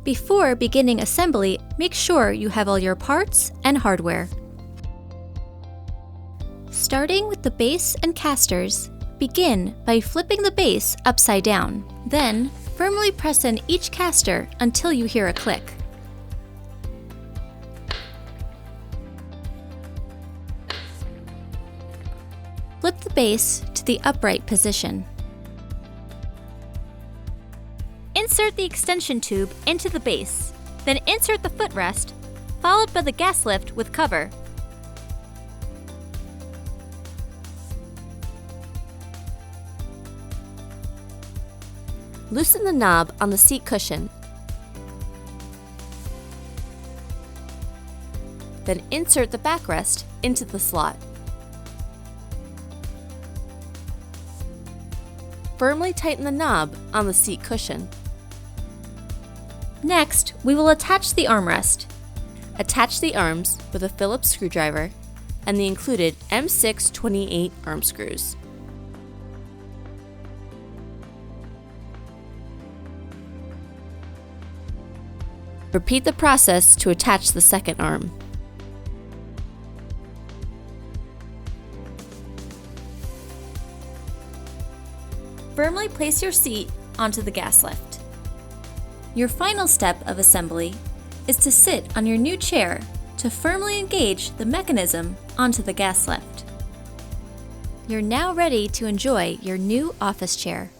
Before beginning assembly, make sure you have all your parts and hardware. Starting with the base and casters, begin by flipping the base upside down. Then, firmly press in each caster until you hear a click. Flip the base to the upright position. Insert the extension tube into the base, then insert the footrest, followed by the gas lift with cover. Loosen the knob on the seat cushion. Then insert the backrest into the slot. Firmly tighten the knob on the seat cushion. Next, we will attach the armrest. Attach the arms with a Phillips screwdriver and the included M628 arm screws. Repeat the process to attach the second arm. Firmly place your seat onto the gas lift. Your final step of assembly is to sit on your new chair to firmly engage the mechanism onto the gas lift. You're now ready to enjoy your new office chair.